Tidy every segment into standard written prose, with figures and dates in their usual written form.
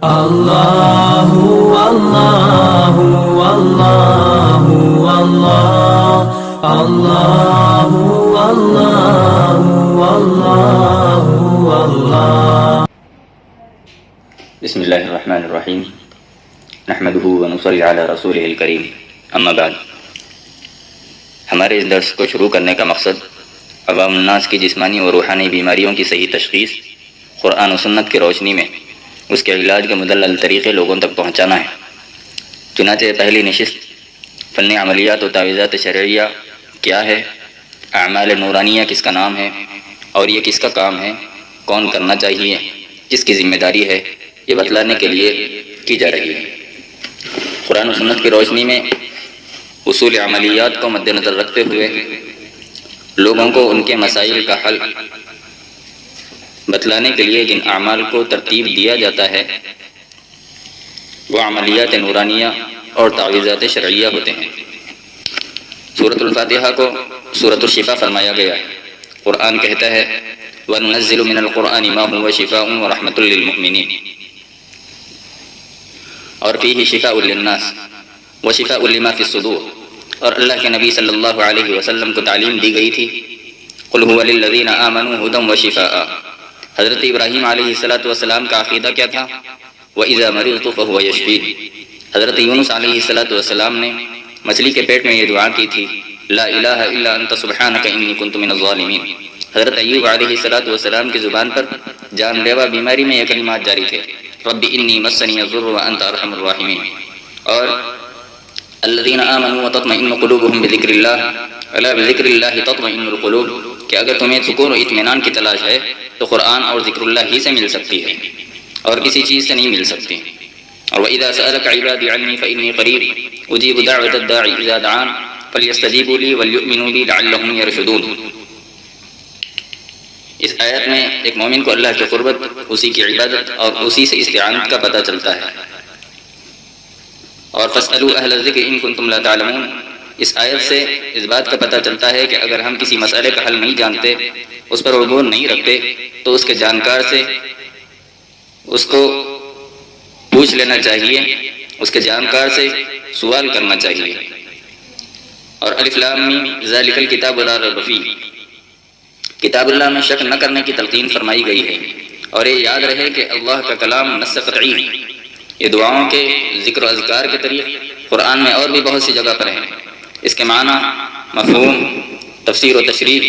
اللہ اللہ اللہ اللہ اللہ اللہ اللہ۔ بسم اللہ الرحمن الرحیم، نحمدہ ونصلی علی رسولہ الکریم، اما بعد۔ ہمارے اس درس کو شروع کرنے کا مقصد عوام الناس کی جسمانی اور روحانی بیماریوں کی صحیح تشخیص قرآن و سنت کی روشنی میں اس کے علاج کے مدلل طریقے لوگوں تک پہنچانا ہے۔ چنانچہ پہلی نشست فن عملیات و تعویذات شرعیہ کیا ہے، اعمال نورانیہ کس کا نام ہے اور یہ کس کا کام ہے، کون کرنا چاہیے، کس کی ذمہ داری ہے، یہ بتلانے کے لیے کی جا رہی ہے۔ قرآن و سنت کی روشنی میں اصول عملیات کو مد نظر رکھتے ہوئے لوگوں کو ان کے مسائل کا حل بتلانے کے لیے جن اعمال کو ترتیب دیا جاتا ہے وہ عملیات نورانیہ اور تعویذات شرعیہ ہوتے ہیں۔ سورۃ الفاتحہ کو سورۃ الشفا فرمایا گیا ہے۔ قرآن کہتا ہے وَنُنَزِّلُ مِنَ الْقُرْآنِ مَا هُوَ شِفَاءٌ وَرَحْمَةٌ لِّلْمُؤْمِنِينَ، اور فیہ شفاء للناس وشفاء لما فی الصدور، اور اللہ کے نبی صلی اللہ علیہ وسلم کو تعلیم دی گئی تھی قُلْ هُوَ لِلَّذِينَ آمَنُوا هُدًى وَشِفَاءً۔ حضرت ابراہیم علیہ السلام کا عقیدہ کیا تھا؟ وَإِذَا مَرِضْتُ فَهُوَ يَشْفِينِ۔ حضرت یونس علیہ السلام نے مچھلی کے پیٹ میں یہ دعا کی تھی لا الہ الا انت سبحانک انی کنت من الظالمین۔ حضرت ایوب علیہ السلام کی زبان پر جان لیوا بیماری میں یہ کلمات جاری تھے رب انی مسنی الضر وانت ارحم الراحمین۔ اور الذین آمنوا وتطمئن قلوبهم بذکر اللہ الا بذکر اللہ تطمئن القلوب، کہ اگر تمہیں سکون و اطمینان کی تلاش ہے تو قرآن اور ذکر اللہ ہی سے مل سکتی ہے اور کسی چیز سے نہیں مل سکتی۔ اور وَإِذَا سَأَلَكَ عِبَادِي عَنِّي فَإِنِّي قَرِيبٌ أُجِيبُ دَعْوَةَ الدَّاعِ إِذَا دَعَانِ فَلْيَسْتَجِيبُوا لِي وَلْيُؤْمِنُوا بِي لَعَلَّهُمْ يَرْشُدُونَ۔ اس آیت میں ایک مومن کو اللہ کی قربت، اسی کی عبادت اور اسی سے استعانت کا پتہ چلتا ہے۔ اور فَاسْأَلُوا أَهْلَ الذِّكْرِ إِن كُنتُمْ لَا تَعْلَمُونَ، اس آیت سے اس بات کا پتہ چلتا ہے کہ اگر ہم کسی مسئلے کا حل نہیں جانتے، اس پر عبور نہیں رکھتے، تو اس کے جانکار سے اس کو پوچھ لینا چاہیے، اس کے جانکار سے سوال کرنا چاہیے۔ اور الف لام میم ذالک الکتاب لا ریب فیہ، کتاب اللہ میں شک نہ کرنے کی تلقین فرمائی گئی ہے۔ اور یہ یاد رہے کہ اللہ کا کلام نص قطعی ہے۔ یہ دعاؤں کے ذکر و اذکار کے طریق قرآن میں اور بھی بہت سی جگہ پر ہیں۔ اس کے معنی، مفہوم، تفسیر و تشریح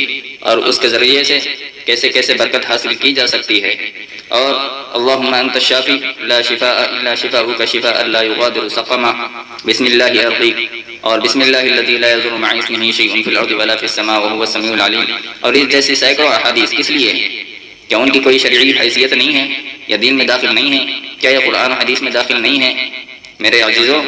اور اس کے ذریعے سے کیسے کیسے برکت حاصل کی جا سکتی ہے۔ اور اللہم انت الشافی لا شفاء الا شفاؤک شفاء لا یغادر سقما، بسم اللہ ارقیک، اور بسم اللہ الذی لا یضر مع اسمہ شیء فی الارض ولا فی السماء وهو السمیع العلیم۔ اور اس جیسی سینکڑوں احادیث کس لیے ہیں؟ کیا ان کی کوئی شرعی حیثیت نہیں ہے یا دین میں داخل نہیں ہے؟ کیا یہ قرآن و حدیث میں داخل نہیں ہے؟ میرے عزیزو،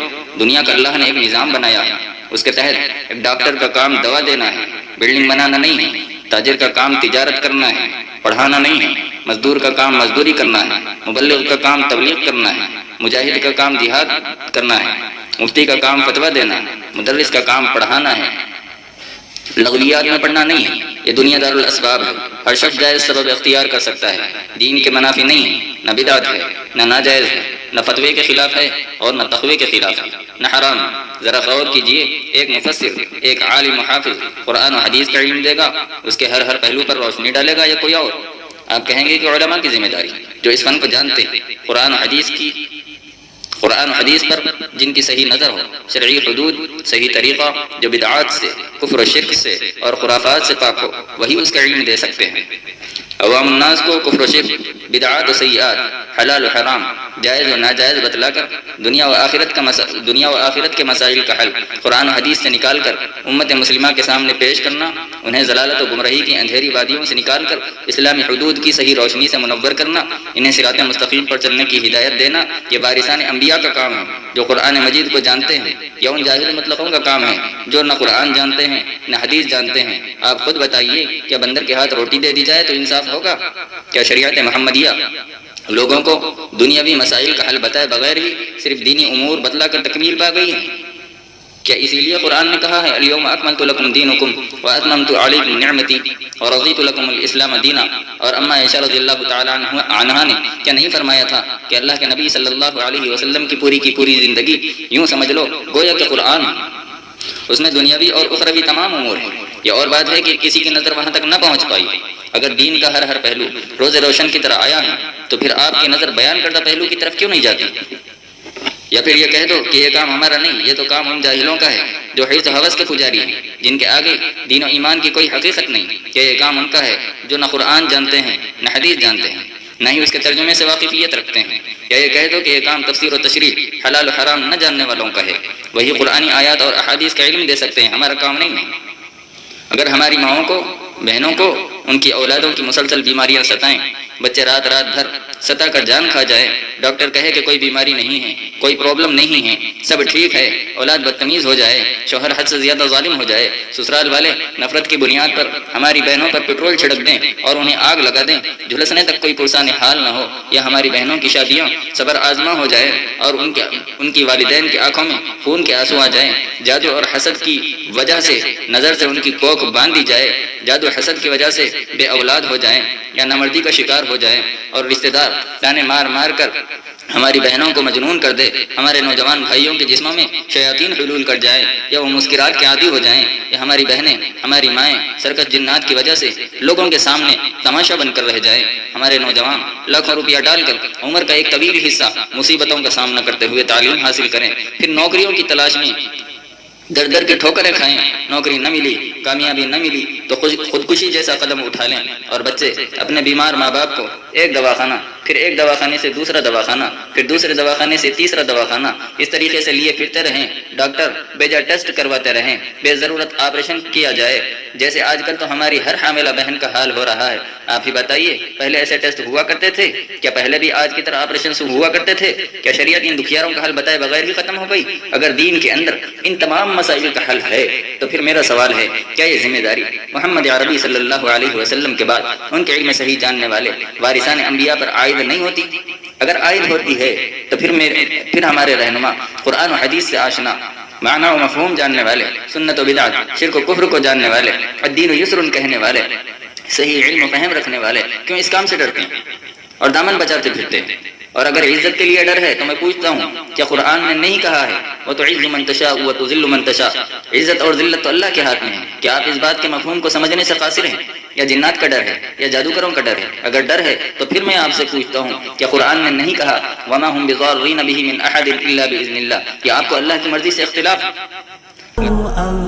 دنیا کا اللہ نے ایک نظام بنایا ہے، اس کے تحت ایک ڈاکٹر کا کام دوا دینا ہے، بلڈنگ بنانا نہیں ہے، تاجر کا کام تجارت کرنا ہے، پڑھانا نہیں ہے، مزدور کا کام مزدوری کرنا ہے، مبلغ کا کام تبلیغ کرنا ہے، مجاہد کا کام جہاد کرنا ہے، مفتی کا کام فتویٰ دینا ہے، مدرس کا کام پڑھانا ہے، لغویات میں پڑھنا نہیں ہے۔ یہ دنیا دار الاسباب ہے، ہر شخص جائز سبب اختیار کر سکتا ہے، دین کے منافی نہیں ہے، نہ بدعت ہے، نہ ناجائز ہے، نہ فتوے کے خلاف ہے اور نہ تقوی کے خلاف ہے، نہ حرام۔ ذرا غور کیجئے، ایک مفسر، ایک عالم محافظ قرآن و حدیث کا علم دے گا، اس کے ہر پہلو پر روشنی ڈالے گا، یا کوئی اور؟ آپ کہیں گے کہ علماء کی ذمہ داری، جو اس فن کو جانتے ہیں، قرآن و حدیث پر جن کی صحیح نظر ہو، شرعی حدود، صحیح طریقہ، جو بدعات سے، کفر و شرک سے اور خرافات سے پاک ہو، وہی اس کا علم دے سکتے ہیں۔ عوام الناس کو کفر و شرک، بدعات و سیئات، حلال و حرام، جائز و ناجائز بتلا کر دنیا و آخرت کے مسائل کا حل قرآن و حدیث سے نکال کر امت مسلمہ کے سامنے پیش کرنا، انہیں ضلالت و گمراہی کی اندھیری وادیوں سے نکال کر اسلامی حدود کی صحیح روشنی سے منور کرنا، انہیں صراط مستقیم پر چلنے کی ہدایت دینا، یہ وارثان انبیاء کا کام ہے جو قرآن مجید کو جانتے ہیں، یا ان جاہل مطلقوں کا کام ہے جو نہ قرآن جانتے ہیں نہ حدیث جانتے ہیں؟ آپ خود بتائیے، کیا بندر کے ہاتھ روٹی دے دی جائے تو انصاف ہوگا؟ کیا شریعت محمدیہ لوگوں کو دنیاوی مسائل کا حل بتائے بغیر ہی صرف دینی امور بتلا کر تکمیل پا گئی ہے؟ کیا اسی لیے قرآن نے کہا ہے الیوم اکملت لکم دینکم واتممت علیکم نعمتی ورضیت لکم الاسلام دینا؟ اور اما عائشہ رضی اللہ تعالیٰ عنہا نے کیا نہیں فرمایا تھا کہ اللہ کے نبی صلی اللہ علیہ وسلم کی پوری زندگی یوں سمجھ لو گویا کہ قرآن، اس میں دنیاوی اور اخروی تمام امور ہیں۔ یہ اور بات ہے کہ کسی کی نظر وہاں تک نہ پہنچ پائی۔ اگر دین کا ہر پہلو روز روشن کی طرح آیا ہے تو پھر آپ کی نظر بیان کردہ پہلو کی طرف کیوں نہیں جاتی؟ یا پھر یہ کہہ دو کہ یہ کام ہمارا نہیں، یہ تو کام ان جاہلوں کا ہے جو حرص و ہوس کے پجاری ہیں، جن کے آگے دین و ایمان کی کوئی حقیقت نہیں۔ کہ یہ کام ان کا ہے جو نہ قرآن جانتے ہیں نہ حدیث جانتے ہیں، نہ ہی اس کے ترجمے سے واقفیت رکھتے ہیں۔ یا یہ کہہ دو کہ یہ کام تفسیر و تشریح، حلال و حرام نہ جاننے والوں کا ہے، وہی قرآنی آیات اور احادیث کا علم دے سکتے ہیں، ہمارا کام نہیں ہے۔ اگر ہماری ماؤں کو، بہنوں کو، ان کی اولادوں کی مسلسل بیماریاں ستائیں، بچے رات بھر ستا کر جان کھا جائے، ڈاکٹر کہے کہ کوئی بیماری نہیں ہے، کوئی پرابلم نہیں ہے، سب ٹھیک ہے، اولاد بدتمیز ہو جائے، شوہر حد سے زیادہ ظالم ہو جائے، سسرال والے نفرت کی بنیاد پر ہماری بہنوں پر پیٹرول چھڑک دیں اور انہیں آگ لگا دیں، جھلسنے تک کوئی پرسان حال نہ ہو، یا ہماری بہنوں کی شادیاں صبر آزما ہو جائے اور ان کی والدین کی آنکھوں میں خون کے آنسو آ جائیں، جادو اور حسد کی وجہ سے نظر سے ان کی کوکھ باندھ دی جائے، جادو حسد کی وجہ سے بے اولاد ہو جائیں یا نامردی کا شکار ہو جائیں، اور رشتہ دار تانے مار کر ہماری بہنوں کو مجنون کر دے، ہمارے نوجوان بھائیوں کے جسموں میں شیاطین حلول کر جائیں یا وہ مسکرات کے عادی ہو جائیں، یا ہماری بہنیں، ہماری مائیں سرکس جنات کی وجہ سے لوگوں کے سامنے تماشا بن کر رہ جائیں، ہمارے نوجوان لاکھوں روپیہ ڈال کر عمر کا ایک طویل حصہ مصیبتوں کا سامنا کرتے ہوئے تعلیم حاصل کریں، پھر نوکریوں کی تلاش میں در کی ٹھوکریں کھائیں، نوکری نہ ملی، کامیابی نہ ملی تو خودکشی جیسا قدم اٹھا لیں، اور بچے اپنے بیمار ماں باپ کو ایک دواخانہ، پھر ایک دواخانے سے دوسرا دواخانہ، پھر دوسرے دواخانے سے تیسرا دواخانہ، اس طریقے سے لیے پھرتے رہیں، ڈاکٹر بیجا ٹیسٹ کرواتے رہیں، بے ضرورت آپریشن کیا جائے، جیسے آج کل تو ہماری ہر حاملہ بہن کا حال ہو رہا ہے۔ آپ ہی بتائیے، پہلے ایسے ٹیسٹ ہوا کرتے تھے کیا؟ پہلے بھی آج کی طرح آپریشن ہوا کرتے تھے کیا؟ شریعت ان دکھیاروں کا حل بتائے بغیر ہی ختم ہو گئی؟ اگر دین کے اندر ان تمام مسائل کا حل ہے تو پھر میرا سوال ہے، کیا یہ ذمہ داری محمد عربی صلی اللہ علیہ وسلم کے بعد ان کے علم صحیح جاننے والے وارثان انبیاء پر عائد نہیں ہوتی؟ اگر عائد ہوتی ہے تو پھر ہمارے رہنما قرآن و حدیث سے آشنا، معنی و مفہوم جاننے والے، سنت و بدعت، شرک و کفر کو جاننے والے، الدین یسر کہنے والے، صحیح علم و فہم رکھنے والے کیوں اس کام سے ڈرتے ہیں اور دامن بچاتے پھرتے ہیں؟ اور اگر عزت کے لیے ڈر ہے تو میں پوچھتا ہوں، کیا قرآن نے نہیں کہا ہے وَتُعِزُّ مَن تَشَاءُ وَتُذِلُّ مَن تَشَاءُ؟ عزت اور ذلت تو اللہ کے ہاتھ میں ہے۔ کیا آپ اس بات کے مفہوم کو سمجھنے سے قاصر ہیں، یا جنات کا ڈر ہے، یا جادوگروں کا ڈر ہے؟ اگر ڈر ہے تو پھر میں آپ سے پوچھتا ہوں، کیا قرآن نے نہیں کہا وَمَا هُمْ بِضَارِّينَ بِهِ مِنْ أَحَدٍ إِلَّا بِإِذْنِ اللَّهِ؟ کیا آپ کو اللہ کی مرضی سے اختلاف ہے؟